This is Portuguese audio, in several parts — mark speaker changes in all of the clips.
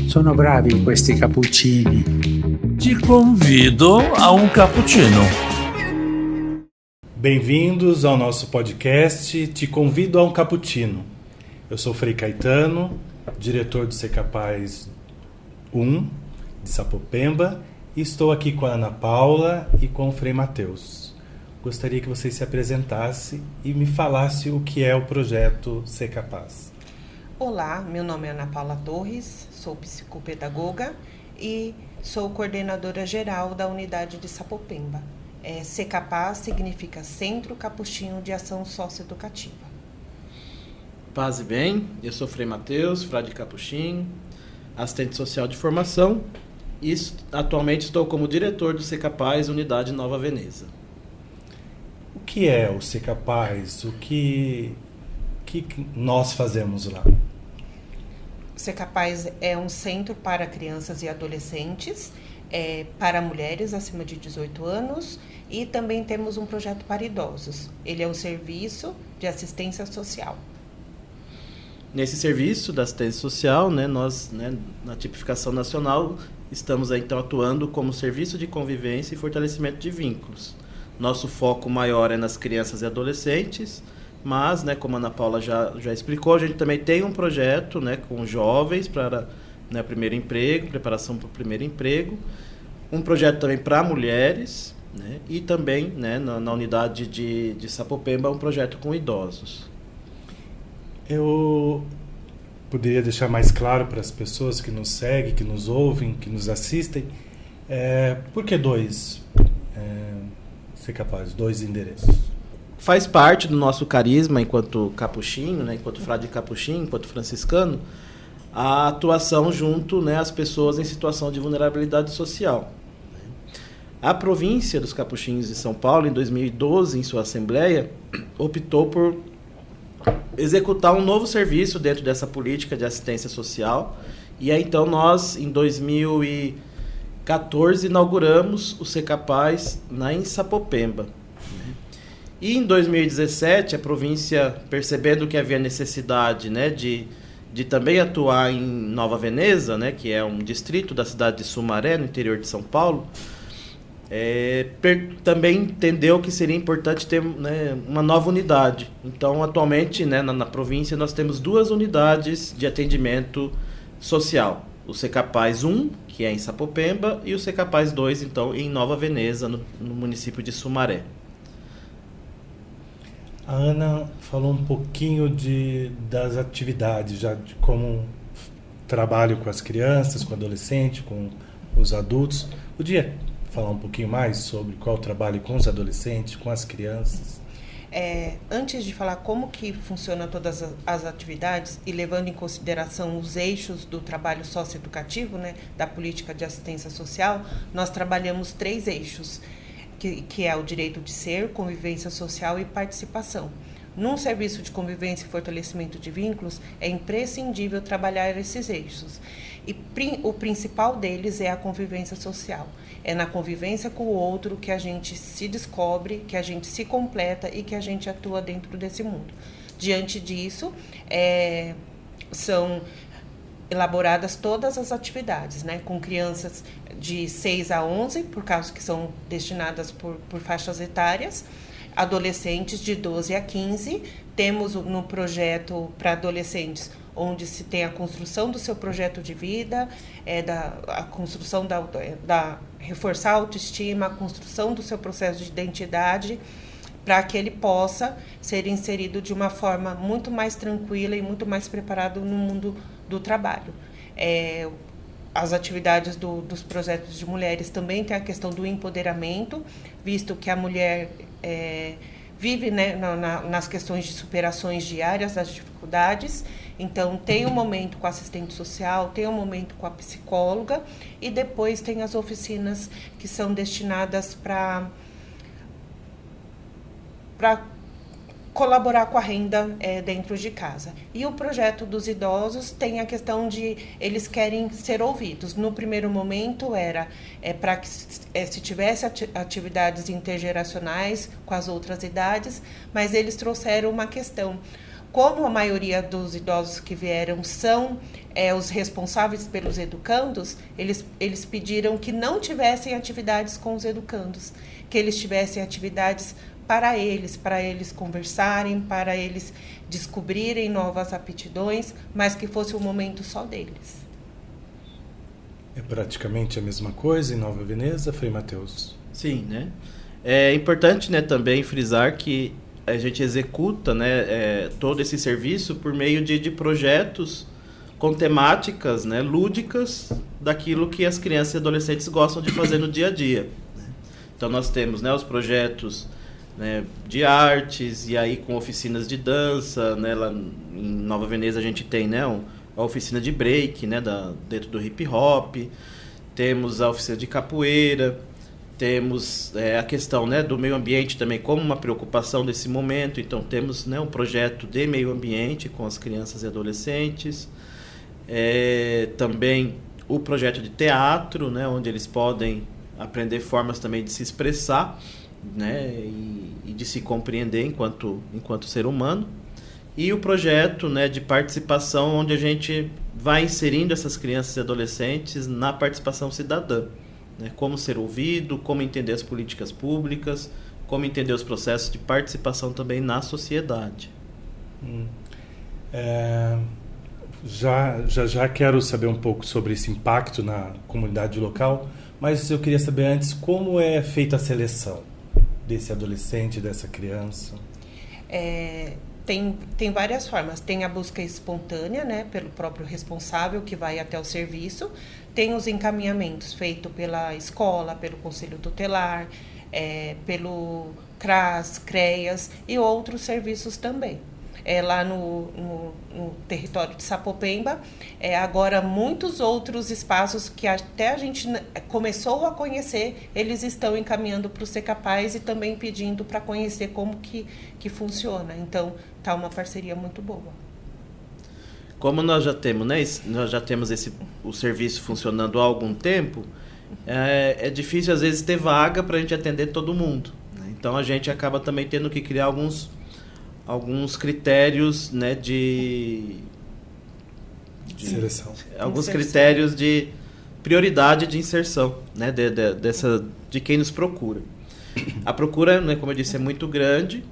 Speaker 1: Sono bravi questi cappuccini.
Speaker 2: Te convido a um cappuccino.
Speaker 3: Bem-vindos ao nosso podcast Te Convido a um Cappuccino. Eu sou Frei Caetano, diretor do Ser Capaz 1 de Sapopemba, e estou aqui com a Ana Paula e com o Frei Mateus. Gostaria que vocês se apresentassem e me falassem o que é o projeto Ser Capaz.
Speaker 4: Olá, meu nome é Ana Paula Torres, sou psicopedagoga e sou coordenadora geral da unidade de Sapopemba. Ser Capaz significa Centro Capuchinho de Ação Socioeducativa.
Speaker 5: Paz e bem, eu sou Frei Mateus, frade capuchinho, assistente social de formação e atualmente estou como diretor do Ser Capaz, unidade Nova Veneza.
Speaker 3: O que é o Ser Capaz? O que nós fazemos lá?
Speaker 4: Ser Capaz é um centro para crianças e adolescentes, para mulheres acima de 18 anos e também temos um projeto para idosos. Ele é um serviço de assistência social.
Speaker 5: Nesse serviço da assistência social, nós, na tipificação nacional, estamos então atuando como serviço de convivência e fortalecimento de vínculos. Nosso foco maior é nas crianças e adolescentes, mas, como a Ana Paula já explicou, a gente também tem um projeto com jovens para primeiro emprego, preparação para o primeiro emprego, um projeto também para mulheres, e também na unidade de Sapopemba um projeto com idosos.
Speaker 3: Eu poderia deixar mais claro para as pessoas que nos seguem, que nos ouvem, que nos assistem, por que Ser Capaz, 2 endereços?
Speaker 5: Faz parte do nosso carisma enquanto capuchinho, enquanto frade capuchinho, enquanto franciscano, a atuação junto às pessoas em situação de vulnerabilidade social. A província dos Capuchinhos de São Paulo, em 2012, em sua assembleia, optou por executar um novo serviço dentro dessa política de assistência social. E aí, então, nós, em 2014, inauguramos o Ser Capaz em Sapopemba. E em 2017, a província, percebendo que havia necessidade de também atuar em Nova Veneza, que é um distrito da cidade de Sumaré, no interior de São Paulo, também entendeu que seria importante ter uma nova unidade. Então, atualmente, na província, nós temos 2 unidades de atendimento social. O Ser Capaz 1, que é em Sapopemba, e o Ser Capaz 2, então, em Nova Veneza, no município de Sumaré.
Speaker 3: A Ana falou um pouquinho das atividades, já de como trabalho com as crianças, com adolescentes, com os adultos. Podia falar um pouquinho mais sobre qual o trabalho com os adolescentes, com as crianças?
Speaker 4: Antes de falar como que funcionam todas as atividades e levando em consideração os eixos do trabalho socioeducativo, da política de assistência social, nós trabalhamos 3 eixos, que é o direito de ser, convivência social e participação. Num serviço de convivência e fortalecimento de vínculos, é imprescindível trabalhar esses eixos. E o principal deles é a convivência social. É na convivência com o outro que a gente se descobre, que a gente se completa e que a gente atua dentro desse mundo. Diante disso, são elaboradas todas as atividades, com crianças de 6 a 11, por causa que são destinadas por faixas etárias, adolescentes de 12 a 15, temos no projeto para adolescentes, onde se tem a construção do seu projeto de vida, a construção reforçar a autoestima, a construção do seu processo de identidade, para que ele possa ser inserido de uma forma muito mais tranquila e muito mais preparado no mundo do trabalho. As atividades dos projetos de mulheres também tem a questão do empoderamento, visto que a mulher vive nas questões de superações diárias das dificuldades. Então, tem um momento com a assistente social, tem um momento com a psicóloga e depois tem as oficinas que são destinadas para colaborar com a renda dentro de casa. E o projeto dos idosos tem a questão de eles querem ser ouvidos. No primeiro momento era para que se tivesse atividades intergeracionais com as outras idades, mas eles trouxeram uma questão. como a maioria dos idosos que vieram são os responsáveis pelos educandos, eles pediram que não tivessem atividades com os educandos, que eles tivessem atividades para eles conversarem, para eles descobrirem novas aptidões, mas que fosse um momento só deles.
Speaker 3: É praticamente a mesma coisa em Nova Veneza, Frei Mateus?
Speaker 5: Sim, né? É importante, né, também frisar que a gente executa, né, todo esse serviço por meio de projetos com temáticas, né, lúdicas daquilo que as crianças e adolescentes gostam de fazer no dia a dia. Então nós temos, né, os projetos, né, de artes, e aí com oficinas de dança, né, lá em Nova Veneza a gente tem, né, a oficina de break, né, dentro do hip hop, temos a oficina de capoeira, temos a questão, né, do meio ambiente também como uma preocupação desse momento. Então temos, né, um projeto de meio ambiente com as crianças e adolescentes, também o projeto de teatro, né, onde eles podem aprender formas também de se expressar, né, e de se compreender enquanto ser humano, e o projeto, né, de participação, onde a gente vai inserindo essas crianças e adolescentes na participação cidadã, né, como ser ouvido, como entender as políticas públicas, como entender os processos de participação também na sociedade.
Speaker 3: Já quero saber um pouco sobre esse impacto na comunidade local, mas eu queria saber antes como é feita a seleção desse adolescente, dessa criança.
Speaker 4: Tem várias formas. Tem a busca espontânea, né, pelo próprio responsável que vai até o serviço. Tem os encaminhamentos feitos pela escola, pelo conselho tutelar, pelo CRAS, CREAS e outros serviços também. Lá no território de Sapopemba, agora muitos outros espaços que até a gente começou a conhecer, eles estão encaminhando para o Ser Capaz e também pedindo para conhecer como que funciona. Então, está uma parceria muito boa.
Speaker 5: Como nós já temos, né, o serviço funcionando há algum tempo, é difícil às vezes ter vaga para a gente atender todo mundo, né? Então a gente acaba também tendo que criar alguns critérios, né, de
Speaker 3: Seleção.
Speaker 5: Alguns critérios de prioridade de inserção, né, de quem nos procura. A procura, né, como eu disse, é muito grande,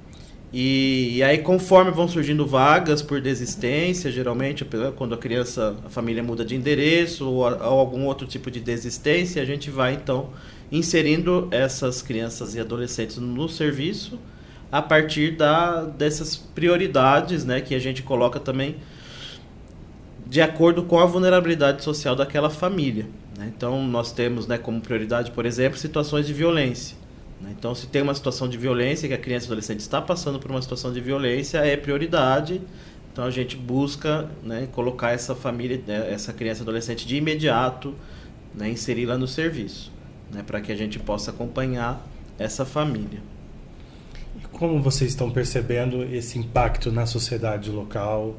Speaker 5: e aí conforme vão surgindo vagas por desistência, geralmente quando a família muda de endereço ou algum outro tipo de desistência, a gente vai então inserindo essas crianças e adolescentes no serviço a partir dessas prioridades, né, que a gente coloca também de acordo com a vulnerabilidade social daquela família, né? Então nós temos, né, como prioridade, por exemplo, situações de violência, né? Então se tem uma situação de violência, que a criança e adolescente está passando por uma situação de violência, é prioridade. Então a gente busca, né, colocar essa família, essa criança e adolescente de imediato, né, inseri-la no serviço, né, para que a gente possa acompanhar essa família.
Speaker 3: E como vocês estão percebendo esse impacto na sociedade local,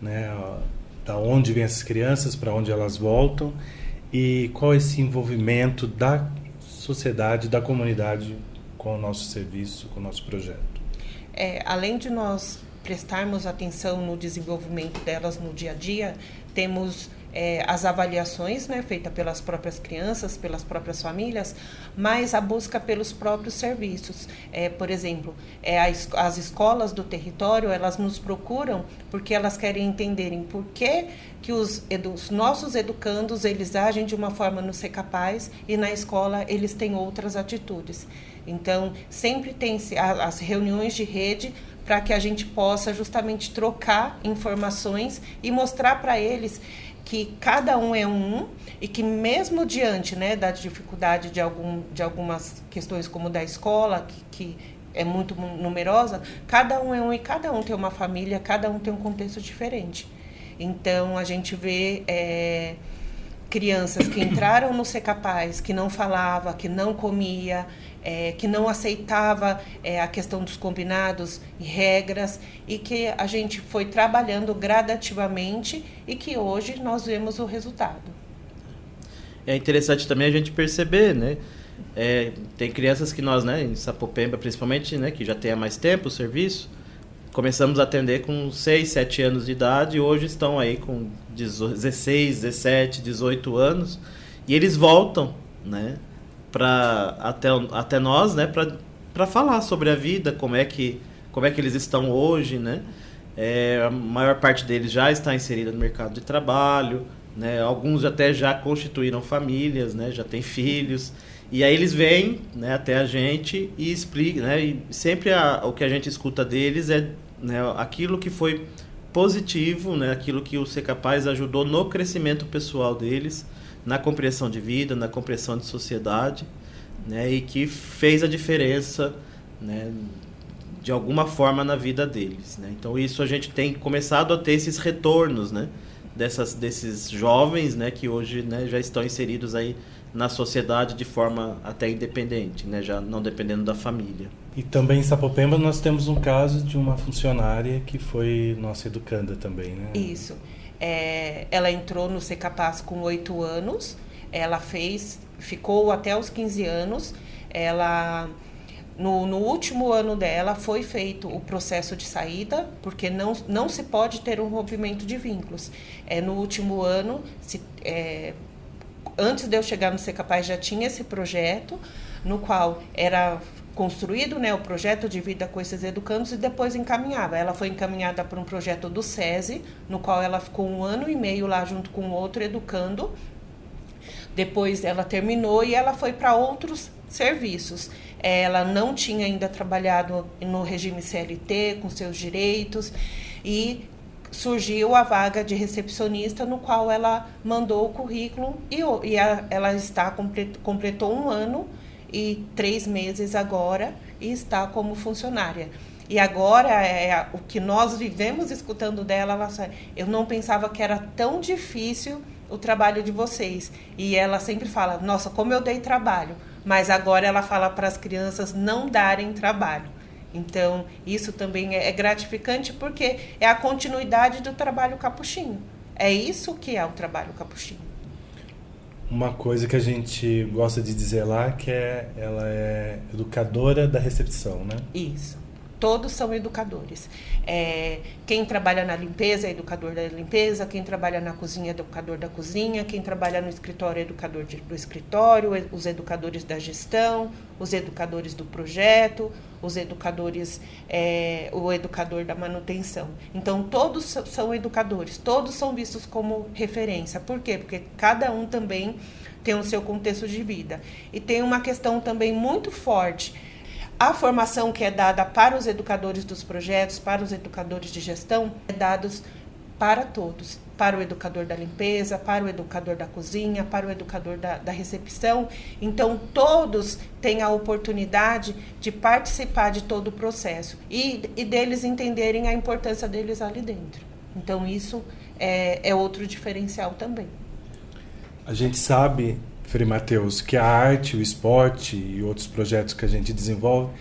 Speaker 3: né? Da onde vêm essas crianças, para onde elas voltam, e qual é esse envolvimento da sociedade, da comunidade com o nosso serviço, com o nosso projeto?
Speaker 4: Além de nós prestarmos atenção no desenvolvimento delas no dia a dia, temos as avaliações, né, feitas pelas próprias crianças, pelas próprias famílias, mas a busca pelos próprios serviços. Por exemplo, as escolas do território, elas nos procuram porque elas querem entenderem por que os nossos educandos, eles agem de uma forma no Ser Capaz e na escola eles têm outras atitudes. Então, sempre tem as reuniões de rede para que a gente possa justamente trocar informações e mostrar para eles que cada um é um e que mesmo diante, né, da dificuldade de algumas questões como da escola, que é muito numerosa, cada um é um e cada um tem uma família, cada um tem um contexto diferente. Então a gente vê crianças que entraram no Ser Capaz, que não falava, que não comia, que não aceitava a questão dos combinados e regras, e que a gente foi trabalhando gradativamente e que hoje nós vemos o resultado.
Speaker 5: É interessante também a gente perceber, né? Tem crianças que nós, né, em Sapopemba principalmente, né, que já tem há mais tempo o serviço, começamos a atender com 6, 7 anos de idade e hoje estão aí com 16, 17, 18 anos e eles voltam, né, até nós, né, para falar sobre a vida, como é que eles estão hoje, né? A maior parte deles já está inserida no mercado de trabalho, né? Alguns até já constituíram famílias, né? Já têm filhos. E aí eles vêm, né, até a gente e explicam, né? E sempre o que a gente escuta deles é, né, aquilo que foi positivo, né? Aquilo que o Ser Capaz ajudou no crescimento pessoal deles, na compreensão de vida, na compreensão de sociedade, né? E que fez a diferença, né, de alguma forma na vida deles, né? Então isso a gente tem começado a ter esses retornos, né, desses jovens, né, que hoje, né, já estão inseridos aí na sociedade de forma até independente, né, já não dependendo da família.
Speaker 3: E também em Sapopemba nós temos um caso de uma funcionária que foi nossa educanda também, né?
Speaker 4: Isso. Ela entrou no Ser Capaz com 8 anos, ela ficou até os 15 anos, ela... No último ano dela foi feito o processo de saída, porque não se pode ter um rompimento de vínculos. No último ano, antes de eu chegar no Ser Capaz, já tinha esse projeto, no qual era construído, né, o projeto de vida com esses educandos e depois encaminhava. Ela foi encaminhada para um projeto do SESI, no qual ela ficou 1 ano e meio lá junto com outro educando. Depois ela terminou e ela foi para outros serviços. Ela não tinha ainda trabalhado no regime CLT, com seus direitos, e surgiu a vaga de recepcionista, no qual ela mandou o currículo e ela completou 1 ano e 3 meses agora e está como funcionária. E agora, o que nós vivemos escutando dela, eu não pensava que era tão difícil o trabalho de vocês. E ela sempre fala, nossa, como eu dei trabalho. Mas agora ela fala para as crianças não darem trabalho. Então, isso também é gratificante porque é a continuidade do trabalho capuchinho. É isso que é o trabalho capuchinho.
Speaker 3: Uma coisa que a gente gosta de dizer lá que ela é educadora da recepção, né?
Speaker 4: Isso. Todos são educadores. Quem trabalha na limpeza é educador da limpeza, quem trabalha na cozinha é educador da cozinha, quem trabalha no escritório é educador do escritório, os educadores da gestão, os educadores do projeto, os educadores, o educador da manutenção. Então, todos são educadores, todos são vistos como referência. Por quê? Porque cada um também tem o seu contexto de vida. E tem uma questão também muito forte. A formação que é dada para os educadores dos projetos, para os educadores de gestão, é dada para todos. Para o educador da limpeza, para o educador da cozinha, para o educador da recepção. Então, todos têm a oportunidade de participar de todo o processo e deles entenderem a importância deles ali dentro. Então, isso é outro diferencial também.
Speaker 3: A gente sabe, Frei Mateus, que a arte, o esporte e outros projetos que a gente desenvolve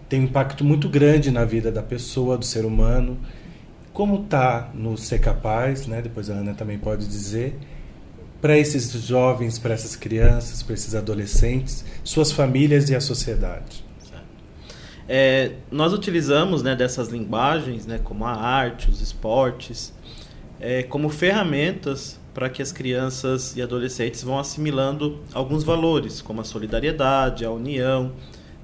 Speaker 3: tem um impacto muito grande na vida da pessoa, do ser humano. Como está no Ser Capaz, né? Depois a Ana também pode dizer, para esses jovens, para essas crianças, para esses adolescentes, suas famílias e a sociedade?
Speaker 5: Nós utilizamos, né, dessas linguagens, né, como a arte, os esportes, como ferramentas para que as crianças e adolescentes vão assimilando alguns valores, como a solidariedade, a união,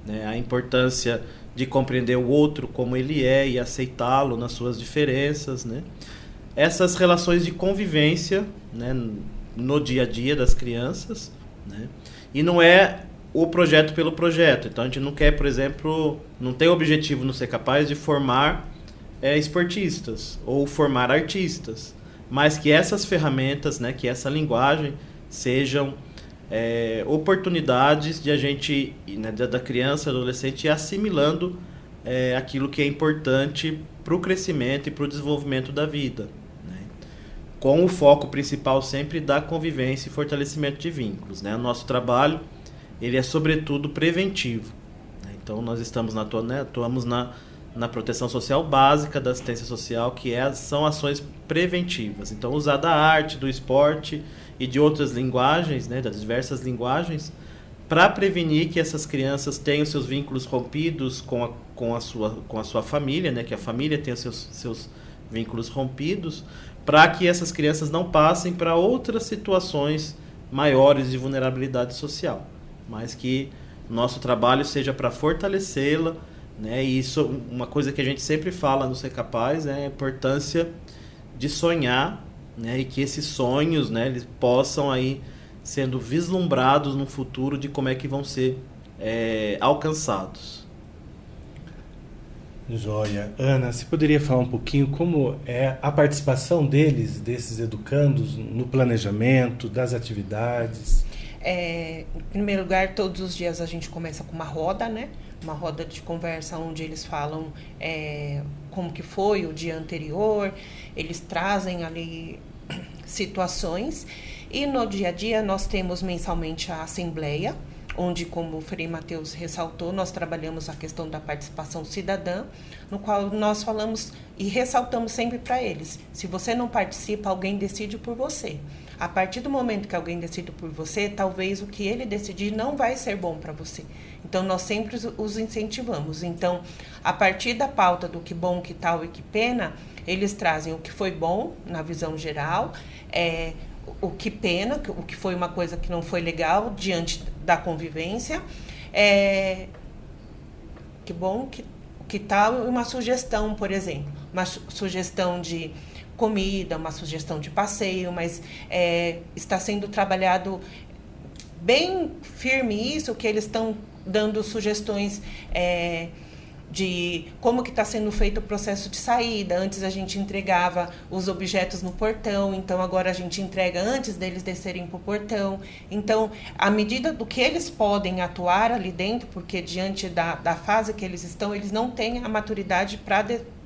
Speaker 5: né, a importância de compreender o outro como ele é e aceitá-lo nas suas diferenças, né? Essas relações de convivência, né, no dia a dia das crianças, né? E não é o projeto pelo projeto. Então a gente não quer, por exemplo, não tem o objetivo no Ser Capaz de formar esportistas ou formar artistas, mas que essas ferramentas, né, que essa linguagem sejam oportunidades de a gente, né, da criança, adolescente, ir assimilando aquilo que é importante para o crescimento e para o desenvolvimento da vida, né? Com o foco principal sempre da convivência e fortalecimento de vínculos, né? O nosso trabalho ele é sobretudo preventivo, né? Então nós atuamos na proteção social básica, da assistência social, que são ações preventivas. Então, usar da arte, do esporte e de outras linguagens, né, das diversas linguagens, para prevenir que essas crianças tenham seus vínculos rompidos com a sua família, né? Que a família tenha seus vínculos rompidos, para que essas crianças não passem para outras situações maiores de vulnerabilidade social, mas que nosso trabalho seja para fortalecê-la, né? E isso, uma coisa que a gente sempre fala no Ser Capaz, é a importância de sonhar, né? E que esses sonhos, né, eles possam aí sendo vislumbrados no futuro de como é que vão ser alcançados.
Speaker 3: Joia. Ana, você poderia falar um pouquinho como é a participação desses educandos, no planejamento das atividades?
Speaker 4: Em primeiro lugar, todos os dias a gente começa com uma roda, né? Uma roda de conversa onde eles falam como que foi o dia anterior, eles trazem ali situações. E no dia a dia nós temos mensalmente a assembleia, onde, como o Frei Mateus ressaltou, nós trabalhamos a questão da participação cidadã, no qual nós falamos e ressaltamos sempre para eles: se você não participa, alguém decide por você. A partir do momento que alguém decide por você, talvez o que ele decidir não vai ser bom para você. Então, nós sempre os incentivamos. Então, a partir da pauta do que bom, que tal e que pena, eles trazem o que foi bom, na visão geral, o que pena, o que foi uma coisa que não foi legal diante da convivência, que bom, que tal, uma sugestão, por exemplo, uma sugestão de comida, uma sugestão de passeio, mas está sendo trabalhado bem firme isso, que eles estão dando sugestões de como que está sendo feito o processo de saída. Antes a gente entregava os objetos no portão, então agora a gente entrega antes deles descerem para o portão. Então, à medida do que eles podem atuar ali dentro, porque diante da fase que eles estão, eles não têm a maturidade para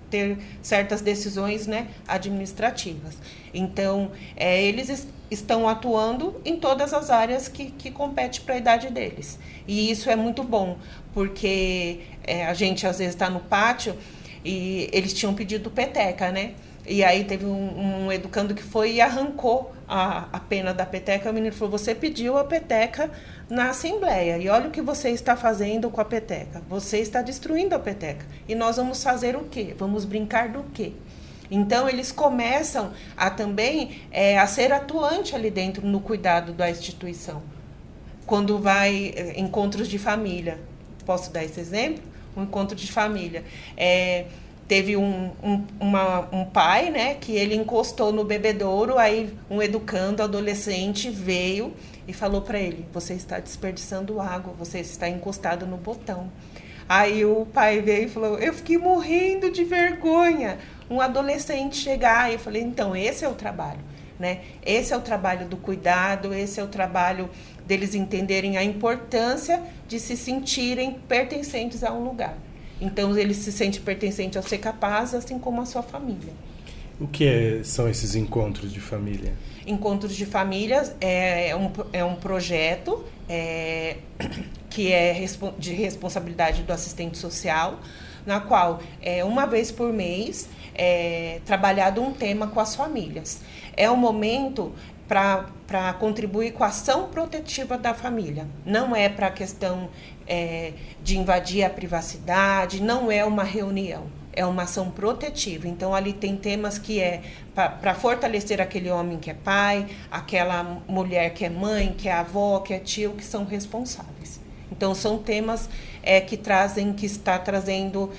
Speaker 4: ter certas decisões, né, administrativas. Então, eles estão atuando em todas as áreas que competem para a idade deles. E isso é muito bom, porque a gente às vezes está no pátio e eles tinham pedido peteca, né? E aí teve um educando que foi e arrancou a pena da peteca. O menino falou: você pediu a peteca na assembleia e olha o que você está fazendo com a peteca. Você está destruindo a peteca. E nós vamos fazer o quê? Vamos brincar do quê? Então, eles começam a também a ser atuante ali dentro no cuidado da instituição. Quando vai encontros de família, posso dar esse exemplo? Um encontro de família. Teve um pai, né, que ele encostou no bebedouro, aí um educando adolescente veio e falou para ele: você está desperdiçando água, você está encostado no botão. Aí o pai veio e falou: eu fiquei morrendo de vergonha. Um adolescente chegar, eu falei: então, esse é o trabalho, né? Esse é o trabalho do cuidado, esse é o trabalho deles entenderem a importância de se sentirem pertencentes a um lugar. Então, ele se sente pertencente ao Ser Capaz, assim como a sua família.
Speaker 3: O que são esses encontros de família? Encontros de
Speaker 4: famílias é um projeto que é de responsabilidade do assistente social, na qual, uma vez por mês, trabalhado um tema com as famílias. É um momento para contribuir com a ação protetiva da família. Não é para a questão de invadir a privacidade, não é uma reunião, é uma ação protetiva. Então, ali tem temas que para fortalecer aquele homem que é pai, aquela mulher que é mãe, que é avó, que é tio, que são responsáveis. Então, são temas que está trazendo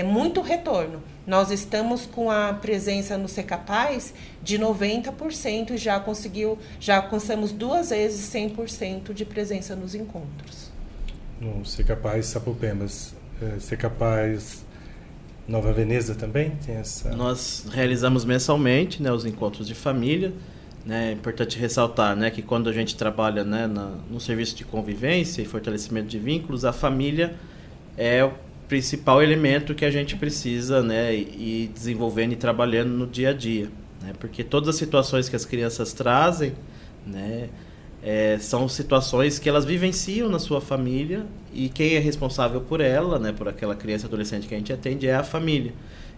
Speaker 4: muito retorno. Nós estamos com a presença no Ser Capaz de 90% e já alcançamos 2 vezes 100% de presença nos encontros.
Speaker 3: No Ser Capaz Sapopembas, Ser Capaz Nova Veneza também tem essa...
Speaker 5: Nós realizamos mensalmente, né, os encontros de família. Né? É importante ressaltar, né, que quando a gente trabalha, né, no serviço de convivência e fortalecimento de vínculos, a família é o principal elemento que a gente precisa, né, ir desenvolvendo e trabalhando no dia a dia, né, porque todas as situações que as crianças trazem, né, são situações que elas vivenciam na sua família e quem é responsável por ela, né, por aquela criança adolescente que a gente atende é a família.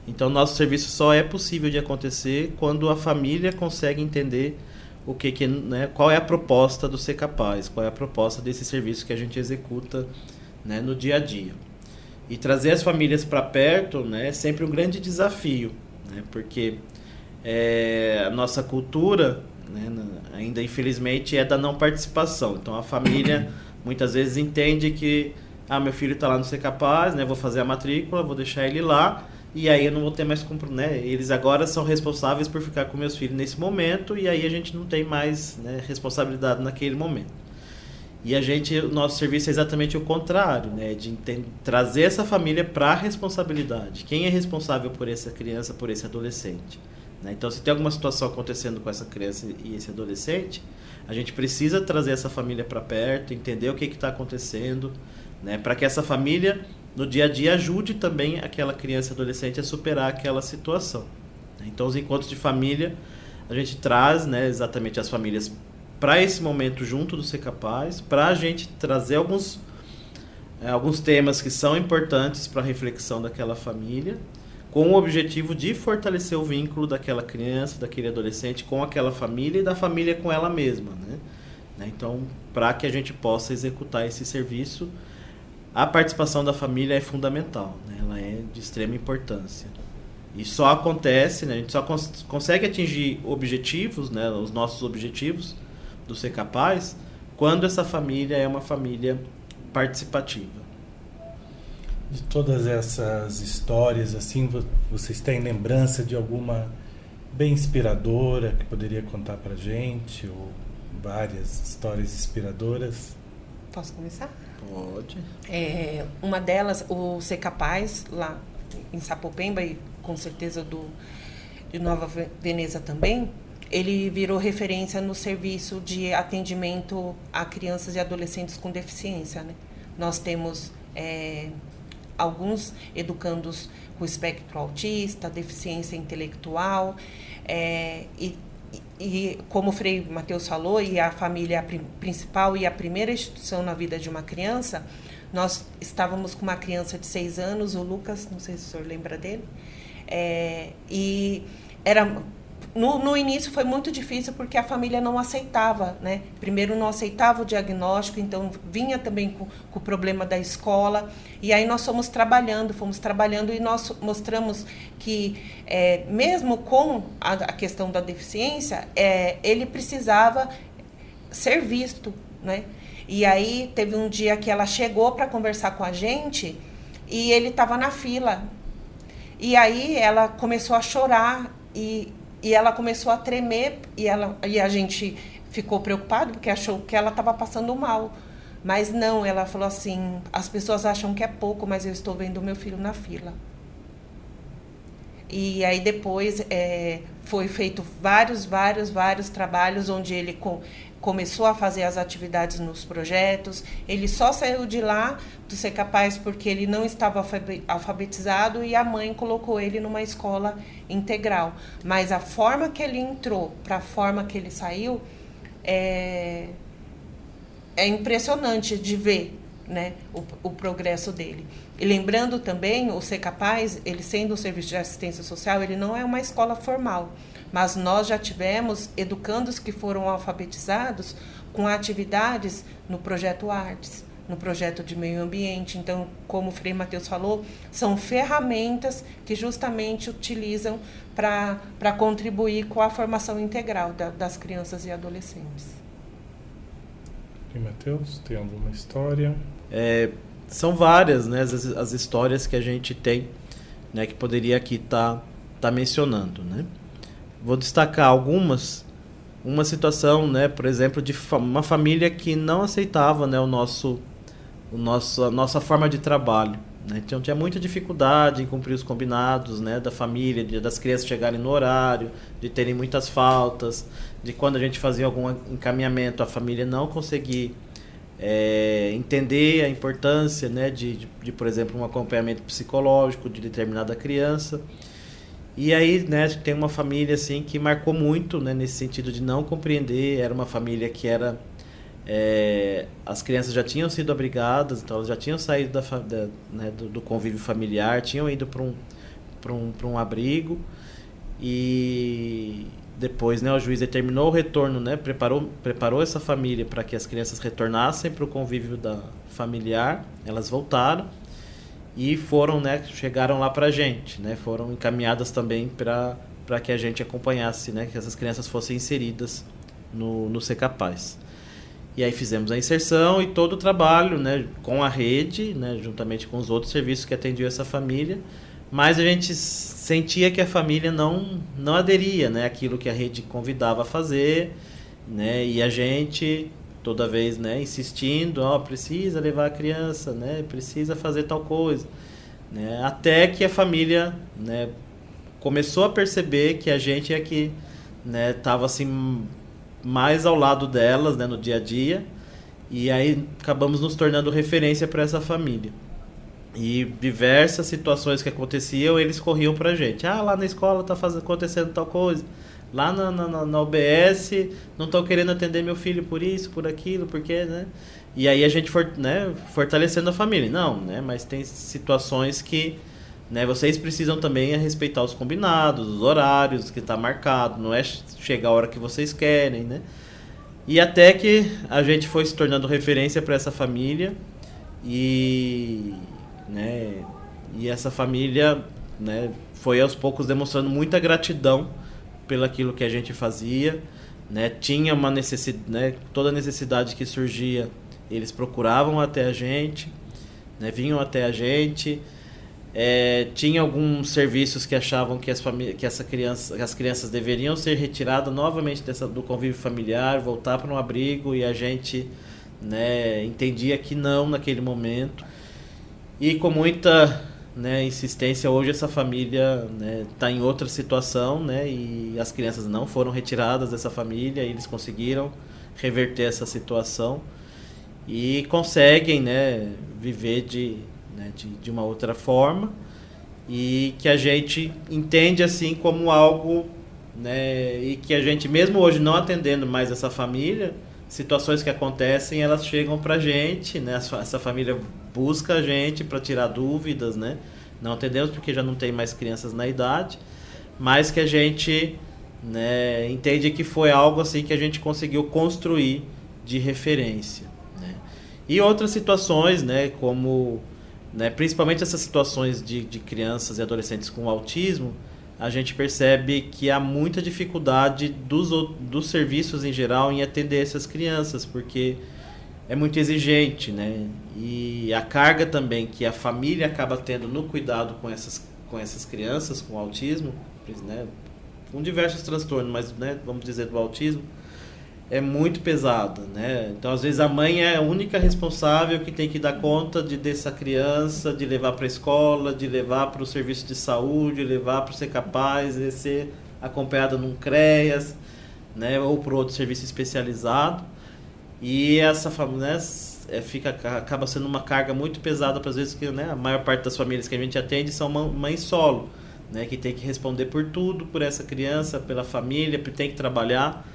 Speaker 5: Então, nosso serviço só é possível de acontecer quando a família consegue entender né, qual é a proposta do Ser Capaz, qual é a proposta desse serviço que a gente executa, né, no dia a dia. E trazer as famílias para perto, né, é sempre um grande desafio, né, porque a nossa cultura, né, ainda infelizmente é da não participação. Então a família muitas vezes entende que meu filho está lá no Ser Capaz, né, vou fazer a matrícula, vou deixar ele lá, e aí eu não vou ter mais, né, eles agora são responsáveis por ficar com meus filhos nesse momento, e aí a gente não tem mais, né, responsabilidade naquele momento. E o nosso serviço é exatamente o contrário, né, de trazer essa família para a responsabilidade. Quem é responsável por essa criança, por esse adolescente? Né? Então, se tem alguma situação acontecendo com essa criança e esse adolescente, a gente precisa trazer essa família para perto, entender o que está acontecendo, né, para que essa família no dia a dia ajude também aquela criança e adolescente a superar aquela situação. Então, os encontros de família, a gente traz, né, exatamente as famílias para esse momento junto do Ser Capaz, para a gente trazer alguns temas que são importantes para a reflexão daquela família, com o objetivo de fortalecer o vínculo daquela criança, daquele adolescente com aquela família e da família com ela mesma, né? Então, para que a gente possa executar esse serviço, a participação da família é fundamental, né? Ela é de extrema importância. E só acontece, né? A gente só consegue atingir objetivos, né? Os nossos objetivos do Ser Capaz, quando essa família é uma família participativa.
Speaker 3: De todas essas histórias, assim, vocês têm lembrança de alguma bem inspiradora que poderia contar pra gente? Ou várias histórias inspiradoras?
Speaker 4: Posso começar?
Speaker 5: Pode.
Speaker 4: Uma delas, o Ser Capaz, lá em Sapopemba, e com certeza de Nova Veneza também, ele virou referência no serviço de atendimento a crianças e adolescentes com deficiência, né? Nós temos alguns educandos com espectro autista, deficiência intelectual, e como o Frei Mateus falou, e a família principal e a primeira instituição na vida de uma criança, nós estávamos com uma criança de 6 anos, o Lucas, não sei se o senhor lembra dele, e era... No início foi muito difícil porque a família não aceitava, né? Primeiro não aceitava o diagnóstico, então vinha também com o problema da escola. E aí nós fomos trabalhando e nós mostramos que, mesmo com a questão da deficiência, ele precisava ser visto, né? E aí teve um dia que ela chegou para conversar com a gente e ele estava na fila. E aí ela começou a chorar e ela começou a tremer e a gente ficou preocupado porque achou que ela estava passando mal. Mas não, ela falou assim, as pessoas acham que é pouco, mas eu estou vendo o meu filho na fila. E aí depois foi feito vários trabalhos onde ele começou a fazer as atividades nos projetos. Ele só saiu de lá do Ser Capaz porque ele não estava alfabetizado e a mãe colocou ele numa escola integral. Mas a forma que ele entrou para a forma que ele saiu é impressionante de ver, né, o progresso dele. E lembrando também, o Ser Capaz, ele sendo um serviço de assistência social, ele não é uma escola formal. Mas nós já tivemos educandos que foram alfabetizados com atividades no projeto Artes, no projeto de meio ambiente. Então, como o Frei Mateus falou, são ferramentas que justamente utilizam para contribuir com a formação integral das crianças e adolescentes.
Speaker 3: Frei Mateus, tem alguma história?
Speaker 5: São várias, né, as histórias que a gente tem, né, que poderia aqui estar mencionando, né? Vou destacar algumas. Uma situação, né, por exemplo, de uma família que não aceitava, né, a nossa forma de trabalho, né? Então tinha muita dificuldade em cumprir os combinados, né, da família, das crianças chegarem no horário, de terem muitas faltas, de quando a gente fazia algum encaminhamento, a família não conseguir entender a importância, né, de, por exemplo, um acompanhamento psicológico de determinada criança. E aí, né, tem uma família assim que marcou muito, né, nesse sentido de não compreender. Era uma família que era as crianças já tinham sido abrigadas, então elas já tinham saído né, do convívio familiar, tinham ido para um abrigo e depois, né, o juiz determinou o retorno, né, preparou essa família para que as crianças retornassem para o convívio familiar. Elas voltaram e foram, né, chegaram lá para a gente, né, foram encaminhadas também para que a gente acompanhasse, né, que essas crianças fossem inseridas no Ser Capaz. E aí fizemos a inserção e todo o trabalho, né, com a rede, né, juntamente com os outros serviços que atendiam essa família, mas a gente sentia que a família não aderia, né, àquilo que a rede convidava a fazer, né, e a gente toda vez, né, insistindo, precisa levar a criança, né, precisa fazer tal coisa, né, até que a família, né, começou a perceber que a gente é que, né, estava assim mais ao lado delas, né, no dia a dia, e aí acabamos nos tornando referência para essa família. E diversas situações que aconteciam, eles corriam para a gente. Lá na escola está acontecendo tal coisa. Lá na UBS não estão querendo atender meu filho por isso, por aquilo, porque, né? E aí a gente fortalecendo a família. Não, né? Mas tem situações que, né, vocês precisam também respeitar os combinados, os horários que está marcado. Não é chegar a hora que vocês querem, né? E até que a gente foi se tornando referência para essa família né, e essa família, né, foi aos poucos demonstrando muita gratidão pelaquilo que a gente fazia, né, tinha uma necessidade, né, toda necessidade que surgia, eles procuravam até a gente, né, vinham até a gente, tinha alguns serviços que achavam que as crianças deveriam ser retiradas novamente do convívio familiar, voltar para um abrigo, e a gente, né, entendia que não naquele momento. E com muita, né, insistência, hoje essa família está, né, em outra situação, né, e as crianças não foram retiradas dessa família, e eles conseguiram reverter essa situação e conseguem, né, viver de uma outra forma, e que a gente entende assim como algo, né, e que a gente, mesmo hoje não atendendo mais essa família, situações que acontecem, elas chegam pra gente, né? Essa família busca a gente para tirar dúvidas, né? Não atendemos porque já não tem mais crianças na idade, mas que a gente, né, entende que foi algo assim que a gente conseguiu construir de referência, né? E outras situações, né, como, né, principalmente essas situações de crianças e adolescentes com autismo, a gente percebe que há muita dificuldade dos serviços em geral em atender essas crianças, porque é muito exigente, né? E a carga também que a família acaba tendo no cuidado com essas crianças com autismo, né, com diversos transtornos, mas, né, vamos dizer do autismo, é muito pesada, né? Então, às vezes, a mãe é a única responsável que tem que dar conta dessa criança, de levar para a escola, de levar para o serviço de saúde, levar para Ser Capaz, de ser acompanhada num CREAS, né, ou por outro serviço especializado. E essa família, né, acaba sendo uma carga muito pesada, para às vezes, que, né, a maior parte das famílias que a gente atende são mães solo, né, que tem que responder por tudo, por essa criança, pela família, tem que trabalhar.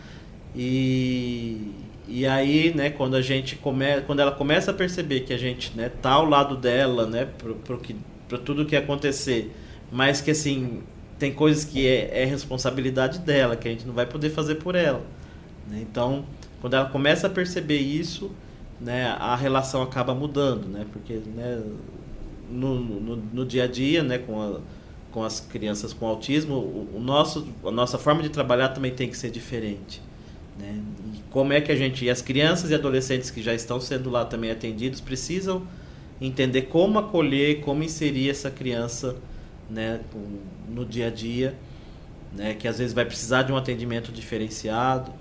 Speaker 5: E aí, né, quando ela começa a perceber que a gente, né, tá ao lado dela, né, para tudo que acontecer, mas que assim tem coisas que é responsabilidade dela, que a gente não vai poder fazer por ela, né? Então, quando ela começa a perceber isso, né, a relação acaba mudando, né, porque, né, no dia a dia, né, com as crianças com autismo, a nossa forma de trabalhar também tem que ser diferente, né? E como é que e as crianças e adolescentes que já estão sendo lá também atendidos precisam entender como acolher, como inserir essa criança, né, no dia a dia, né, que às vezes vai precisar de um atendimento diferenciado.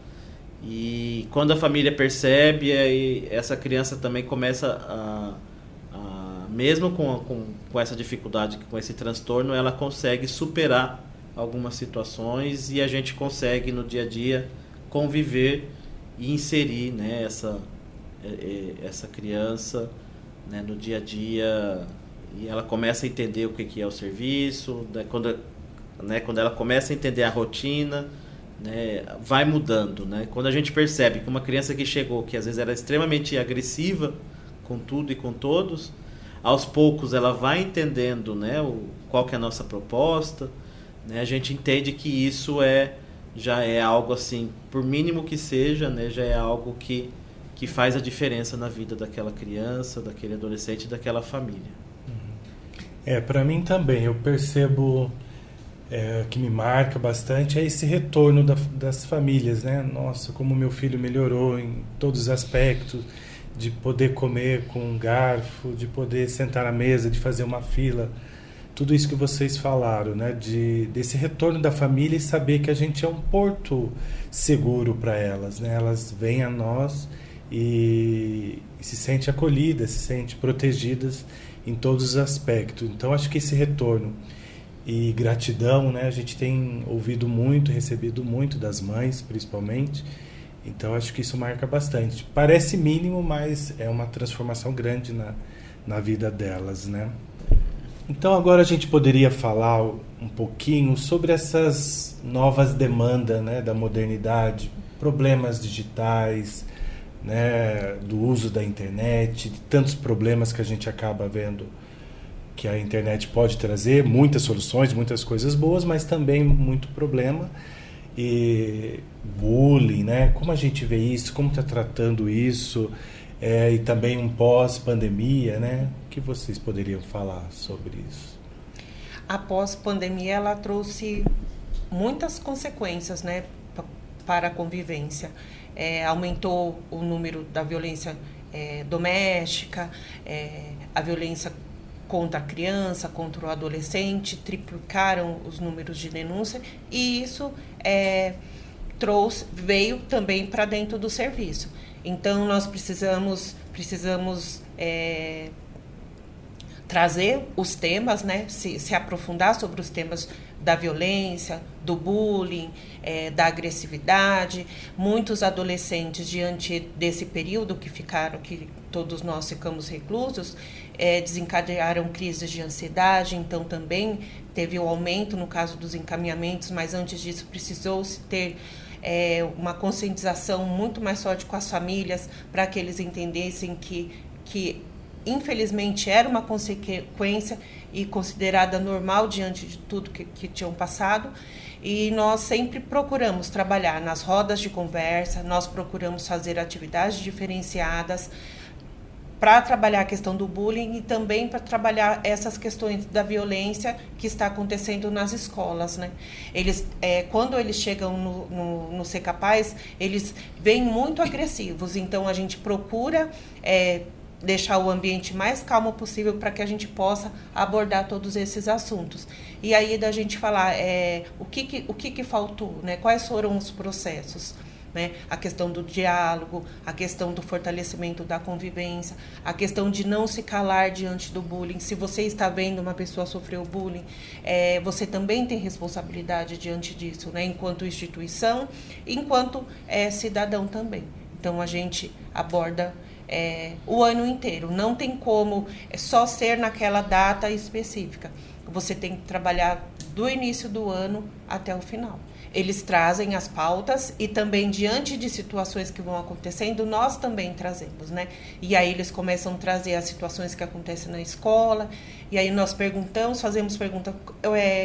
Speaker 5: E quando a família percebe, aí essa criança também começa mesmo com essa dificuldade, com esse transtorno, ela consegue superar algumas situações, e a gente consegue no dia a dia conviver e inserir, né, essa criança, né, no dia a dia, e ela começa a entender o que é o serviço, né, quando ela começa a entender a rotina, né, vai mudando, né? Quando a gente percebe que uma criança que chegou, que às vezes era extremamente agressiva com tudo e com todos, aos poucos ela vai entendendo, né, qual que é a nossa proposta, né? A gente entende que isso já é algo assim, por mínimo que seja, né, já é algo que faz a diferença na vida daquela criança, daquele adolescente, daquela família.
Speaker 3: Para mim também, eu percebo que me marca bastante é esse retorno das famílias, né? Nossa, como meu filho melhorou em todos os aspectos, de poder comer com um garfo, de poder sentar à mesa, de fazer uma fila, tudo isso que vocês falaram, né? Desse retorno da família e saber que a gente é um porto seguro para elas, né? Elas vêm a nós e se sentem acolhidas, se sentem protegidas em todos os aspectos. Então, acho que esse retorno e gratidão, né? A gente tem ouvido muito, recebido muito das mães, principalmente. Então, acho que isso marca bastante. Parece mínimo, mas é uma transformação grande na vida delas, né? Então, agora a gente poderia falar um pouquinho sobre essas novas demandas, né, da modernidade, problemas digitais, né, do uso da internet, de tantos problemas que a gente acaba vendo que a internet pode trazer, muitas soluções, muitas coisas boas, mas também muito problema. E bullying, né? Como a gente vê isso, como está tratando isso, e também um pós-pandemia, né? O que vocês poderiam falar sobre isso?
Speaker 4: A pós-pandemia, ela trouxe muitas consequências, né, para a convivência. Aumentou o número da violência doméstica, a violência contra a criança, contra o adolescente, triplicaram os números de denúncia, e isso veio também para dentro do serviço. Então, nós precisamos trazer os temas, né, se aprofundar sobre os temas da violência, do bullying, da agressividade. Muitos adolescentes, diante desse período que todos nós ficamos reclusos, desencadearam crises de ansiedade. Então também teve o aumento no caso dos encaminhamentos, mas antes disso precisou-se ter uma conscientização muito mais forte com as famílias, para que eles entendessem que infelizmente era uma consequência e considerada normal diante de tudo que tinham passado. E nós sempre procuramos trabalhar nas rodas de conversa, nós procuramos fazer atividades diferenciadas para trabalhar a questão do bullying e também para trabalhar essas questões da violência que está acontecendo nas escolas, né? Eles, quando eles chegam no Ser Capaz, eles vêm muito agressivos, então a gente procura deixar o ambiente mais calmo possível para que a gente possa abordar todos esses assuntos. E aí da gente falar o que faltou, né? Quais foram os processos, né? A questão do diálogo, a questão do fortalecimento da convivência, a questão de não se calar diante do bullying. Se você está vendo uma pessoa sofrer o bullying, você também tem responsabilidade diante disso, né? Enquanto instituição, enquanto cidadão também. Então a gente aborda o ano inteiro. Não tem como só ser naquela data específica. Você tem que trabalhar do início do ano até o final. Eles trazem as pautas e também, diante de situações que vão acontecendo, nós também trazemos, né? E aí eles começam a trazer as situações que acontecem na escola, e aí nós fazemos pergunta,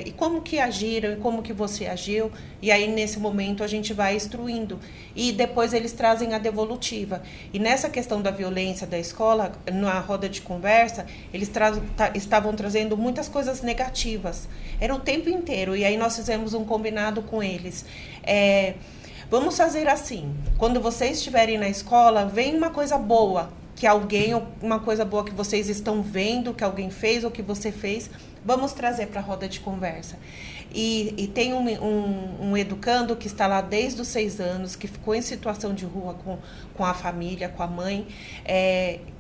Speaker 4: e como que agiram, e como que você agiu? E aí, nesse momento, a gente vai instruindo. E depois eles trazem a devolutiva. E nessa questão da violência da escola, na roda de conversa, eles estavam trazendo muitas coisas negativas. Era o tempo inteiro. E aí nós fizemos um combinado com eles. Vamos fazer assim, quando vocês estiverem na escola, vem uma coisa boa, uma coisa boa que vocês estão vendo, que alguém fez ou que você fez, vamos trazer para a roda de conversa. E tem um educando que está lá desde os 6 anos, que ficou em situação de rua com a família, com a mãe,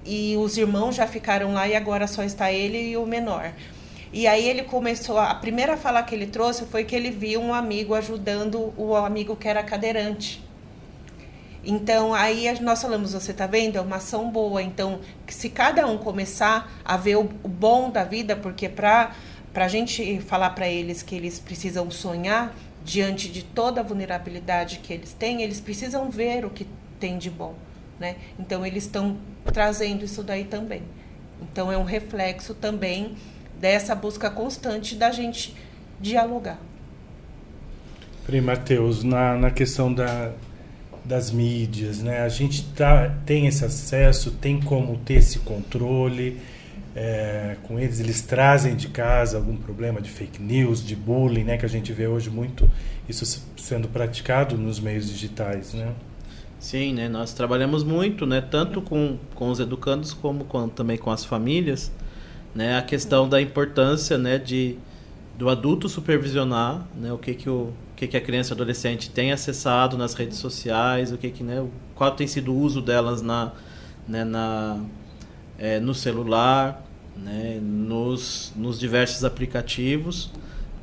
Speaker 4: e os irmãos já ficaram lá e agora só está ele e o menor. E aí ele começou, a primeira fala que ele trouxe foi que ele viu um amigo ajudando o amigo que era cadeirante. Então, aí nós falamos, você está vendo? É uma ação boa. Então, se cada um começar a ver o bom da vida, porque para a gente falar para eles que eles precisam sonhar diante de toda a vulnerabilidade que eles têm, eles precisam ver o que tem de bom, né? Então, eles estão trazendo isso daí também. Então, é um reflexo também dessa busca constante da gente dialogar.
Speaker 3: Frei Mateus, na questão das mídias, né? A gente tem esse acesso, tem como ter esse controle com eles trazem de casa algum problema de fake news, de bullying, né? Que a gente vê hoje muito isso sendo praticado nos meios digitais, né?
Speaker 5: Sim, né? Nós trabalhamos muito, né? Tanto com os educandos como também com as famílias, né? A questão da importância, né? Do adulto supervisionar, né? O que a criança e adolescente tem acessado nas redes sociais, né? Qual tem sido o uso delas no celular, né? Nos diversos aplicativos,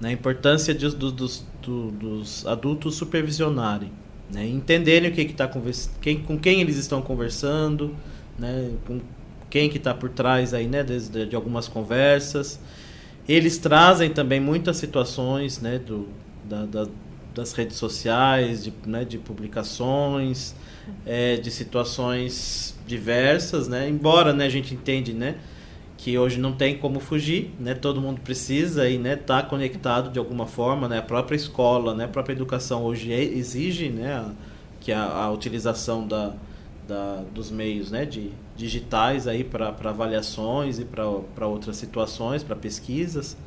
Speaker 5: né? A importância dos adultos supervisionarem, né? Entenderem com quem eles estão conversando, né? Com quem que está por trás aí, né? de algumas conversas. Eles trazem também muitas situações, né? Das redes sociais, de publicações, de situações diversas, né? Embora, né, a gente entende, né, que hoje não tem como fugir, né? Todo mundo precisa aí, né, estar conectado de alguma forma, né? A própria escola, né, a própria educação hoje exige, né, que a utilização dos meios, né, digitais aí para avaliações e para outras situações, para pesquisas.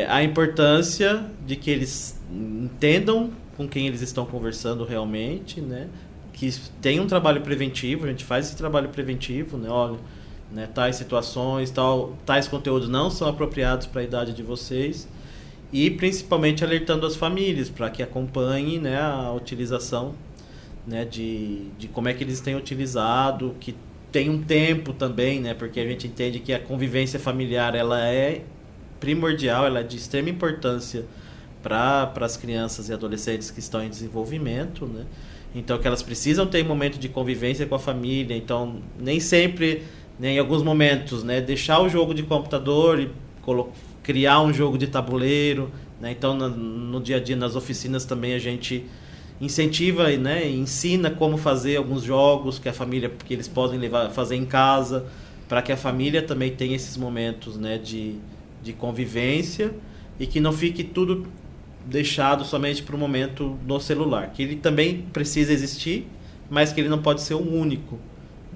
Speaker 5: A importância de que eles entendam com quem eles estão conversando realmente, né? Que tem um trabalho preventivo, a gente faz esse trabalho preventivo, né? Olha, né, tais situações, tais conteúdos não são apropriados para a idade de vocês, e principalmente alertando as famílias para que acompanhem, né, a utilização, né, de como é que eles têm utilizado, que tem um tempo também, né, porque a gente entende que a convivência familiar ela é primordial, ela é de extrema importância para as crianças e adolescentes que estão em desenvolvimento, né? Então que elas precisam ter um momento de convivência com a família, então nem sempre, né, em alguns momentos, né, deixar o jogo de computador e criar um jogo de tabuleiro, né? Então no dia a dia, nas oficinas também a gente incentiva, né, e ensina como fazer alguns jogos que eles podem fazer em casa, para que a família também tenha esses momentos, né, de convivência, e que não fique tudo deixado somente para o momento no celular, que ele também precisa existir, mas que ele não pode ser o único,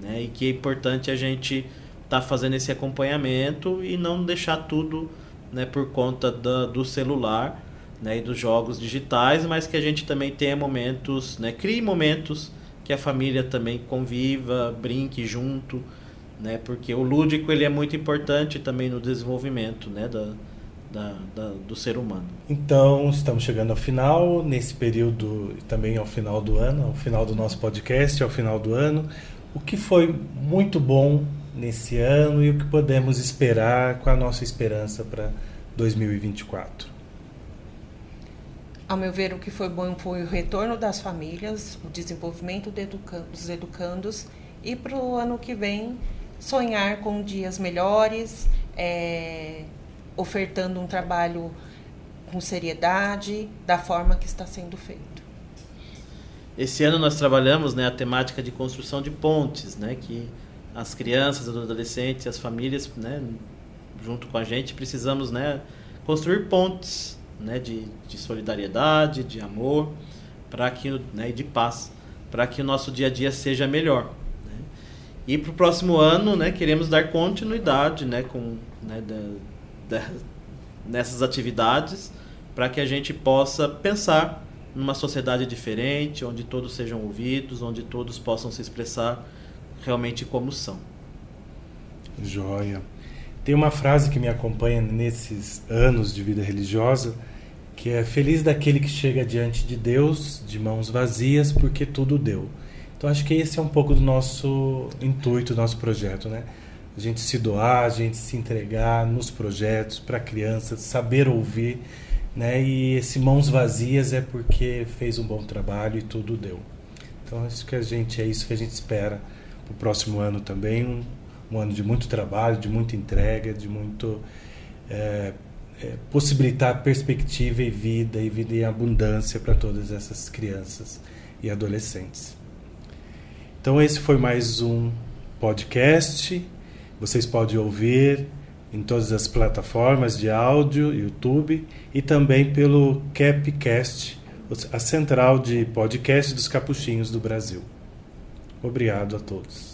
Speaker 5: né? E que é importante a gente estar fazendo esse acompanhamento e não deixar tudo, né, por conta do celular, né, e dos jogos digitais, mas que a gente também tenha momentos, né, crie momentos que a família também conviva, brinque junto, né, porque o lúdico ele é muito importante também no desenvolvimento, né, do ser humano.
Speaker 3: Então, estamos chegando ao final, nesse período também ao final do ano, ao final do nosso podcast, ao final do ano. O que foi muito bom nesse ano e o que podemos esperar, com a nossa esperança para 2024?
Speaker 4: Ao meu ver, o que foi bom foi o retorno das famílias, o desenvolvimento dos educandos, e para o ano que vem sonhar com dias melhores, ofertando um trabalho com seriedade, da forma que está sendo feito.
Speaker 5: Esse ano nós trabalhamos, né, a temática de construção de pontes, né, que as crianças, os adolescentes, as famílias, né, junto com a gente, precisamos, né, construir pontes, né, de solidariedade, de amor, né, e de paz, para que o nosso dia a dia seja melhor, né? E para o próximo ano, né, queremos dar continuidade, né, nessas atividades, para que a gente possa pensar numa sociedade diferente, onde todos sejam ouvidos, onde todos possam se expressar realmente como são.
Speaker 3: Joia. Tem uma frase que me acompanha nesses anos de vida religiosa, que é: feliz daquele que chega diante de Deus de mãos vazias, porque tudo deu. Então acho que esse é um pouco do nosso intuito, do nosso projeto, né? A gente se doar, a gente se entregar nos projetos para crianças, saber ouvir, né? E esse mãos vazias é porque fez um bom trabalho e tudo deu. Então acho que é isso que a gente espera para o próximo ano também, um ano de muito trabalho, de muita entrega, de muito possibilitar perspectiva e vida em abundância para todas essas crianças e adolescentes. Então esse foi mais um podcast. Vocês podem ouvir em todas as plataformas de áudio, YouTube e também pelo Capcast, a central de podcast dos capuchinhos do Brasil. Obrigado a todos.